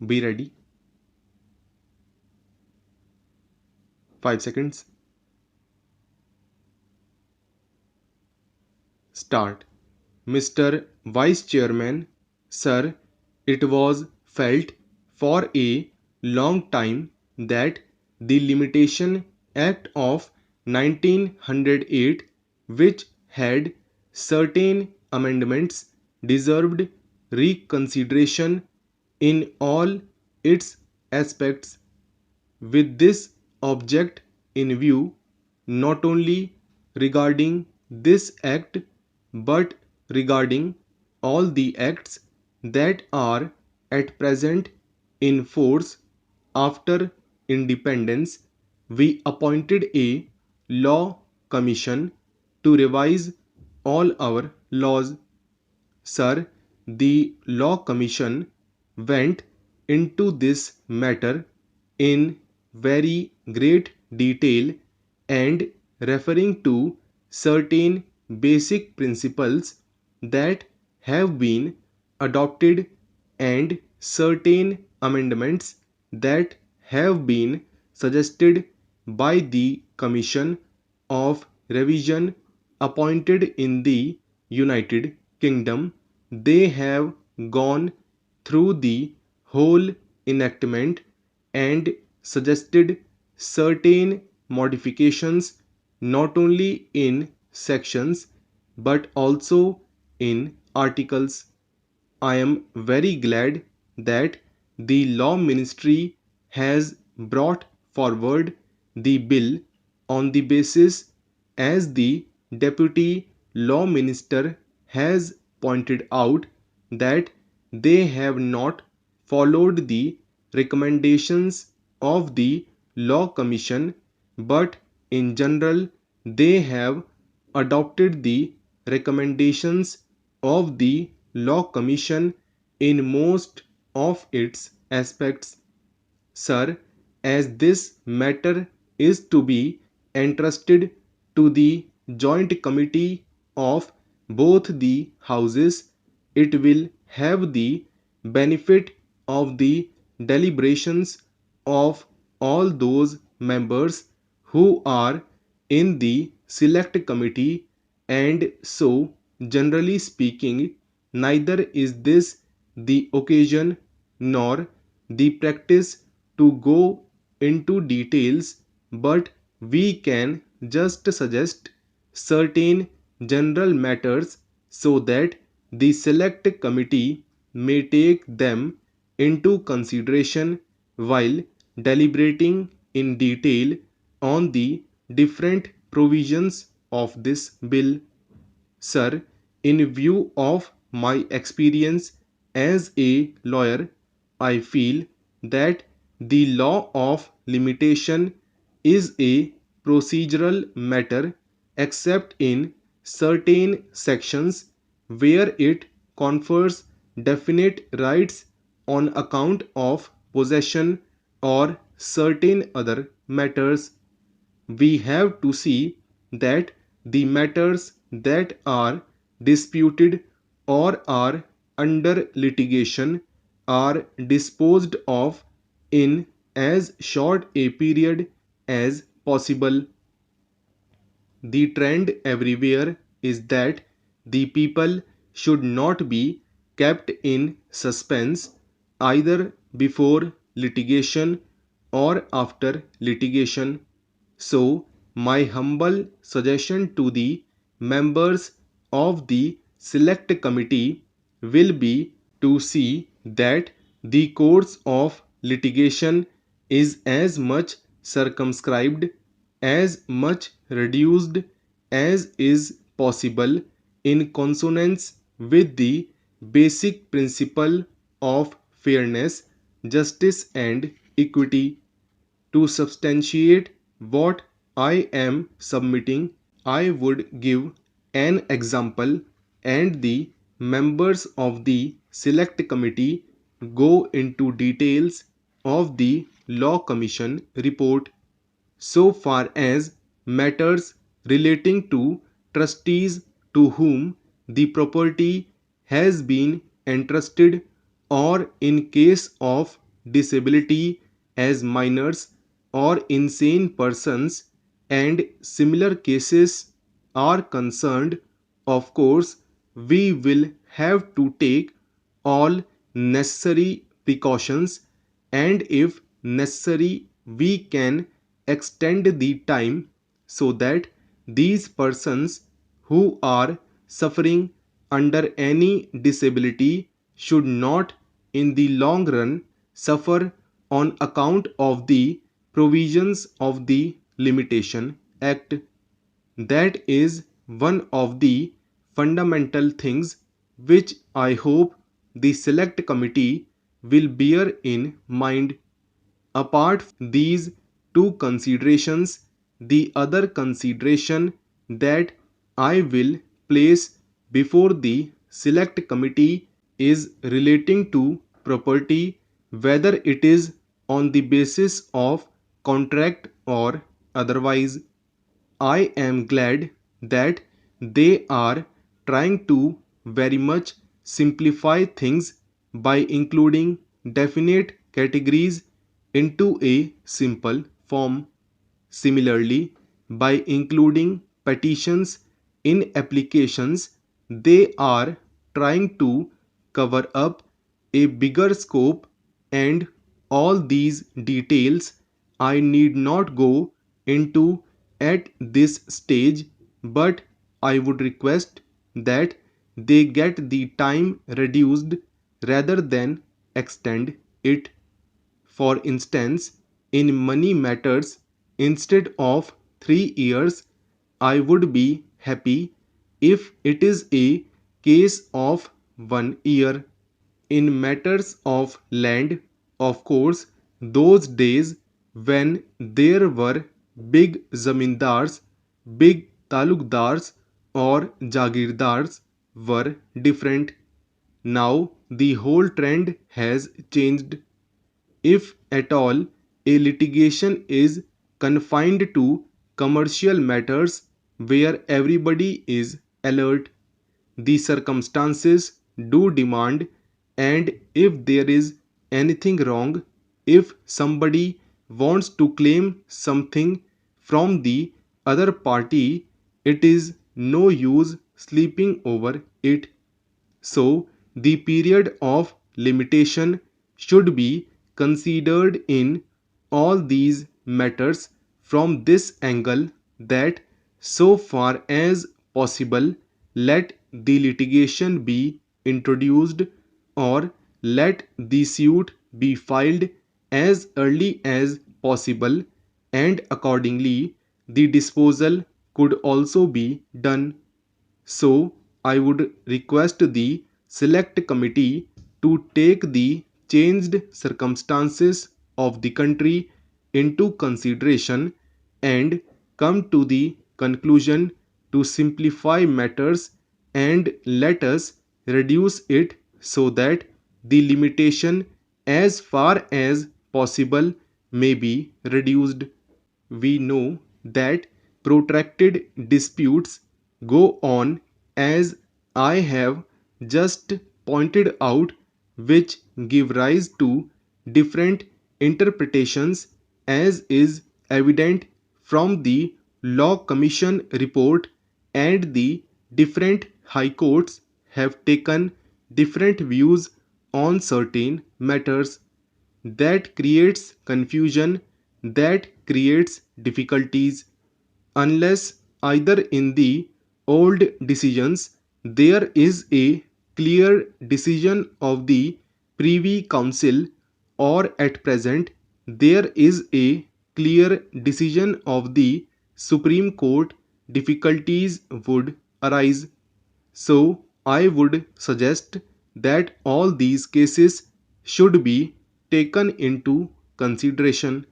Be ready. 5 seconds. Start. Mr. Vice Chairman, sir, it was felt for a long time that the Limitation Act of 1908, which had certain amendments, deserved reconsideration in all its aspects. With this object in view, not only regarding this act but regarding all the acts that are at present in force after independence, we appointed a law commission to revise all our laws. Sir, the Law Commission went into this matter in very great detail and referring to certain basic principles that have been adopted and certain amendments that have been suggested by the Commission of Revision appointed in the United Kingdom, they have gone through the whole enactment and suggested certain modifications not only in sections but also in articles. I am very glad that the Law Ministry has brought forward the bill on the basis, as the Deputy Law Minister has pointed out, that they have not followed the recommendations of the Law Commission, but in general they have adopted the recommendations of the Law Commission in most of its aspects. Sir, as this matter is to be entrusted to the joint committee of both the houses, it will have the benefit of the deliberations of all those members who are in the select committee, and so, generally speaking, neither is this the occasion nor the practice to go into details, but we can just suggest certain general matters so that the select committee may take them into consideration while deliberating in detail on the different provisions of this bill. Sir, in view of my experience as a lawyer, I feel that the law of limitation is a procedural matter except in certain sections where it confers definite rights on account of possession or certain other matters. We have to see that the matters that are disputed or are under litigation are disposed of in as short a period as possible. The trend everywhere is that the people should not be kept in suspense either before litigation or after litigation. So, my humble suggestion to the members of the select committee will be to see that the course of litigation is as much circumscribed, as much reduced as is possible in consonance with the basic principle of fairness, justice, and equity. To substantiate what I am submitting, I would give an example, and the members of the select committee go into details of the Law Commission report. So far as matters relating to trustees to whom the property has been entrusted, or in case of disability as minors or insane persons and similar cases are concerned, of course, we will have to take all necessary precautions, and if necessary, we can extend the time so that these persons who are suffering under any disability should not in the long run suffer on account of the provisions of the Limitation Act. That is one of the fundamental things which I hope the select committee will bear in mind. Apart from these two considerations, the other consideration that I will place before the select committee is relating to property, whether it is on the basis of contract or otherwise. I am glad that they are trying to very much simplify things by including definite categories into a simple form. Similarly, by including petitions in applications, they are trying to cover up a bigger scope, and all these details I need not go into at this stage, but I would request that they get the time reduced rather than extend it. For instance, in money matters, instead of 3 years, I would be happy if it is a case of 1 year. In matters of land, of course, those days when there were big zamindars, big talukdars, or jagirdars were different. Now the whole trend has changed. If at all a litigation is confined to commercial matters where everybody is alert, the circumstances do demand, and if there is anything wrong, if somebody wants to claim something from the other party, it is no use sleeping over it. So, the period of limitation should be considered in all these matters from this angle, that so far as possible, let the litigation be introduced or let the suit be filed as early as possible, and accordingly the disposal could also be done. So, I would request the select committee to take the changed circumstances of the country into consideration and come to the conclusion to simplify matters, and let us reduce it so that the limitation as far as possible may be reduced. We know that protracted disputes go on, as I have just pointed out, which give rise to different interpretations, as is evident from the Law Commission report, and the different high courts have taken different views on certain matters. That creates confusion, that creates difficulties. Unless either in the old decisions there is a clear decision of the Privy Council, or at present there is a clear decision of the Supreme Court, difficulties would arise. So, I would suggest that all these cases should be taken into consideration.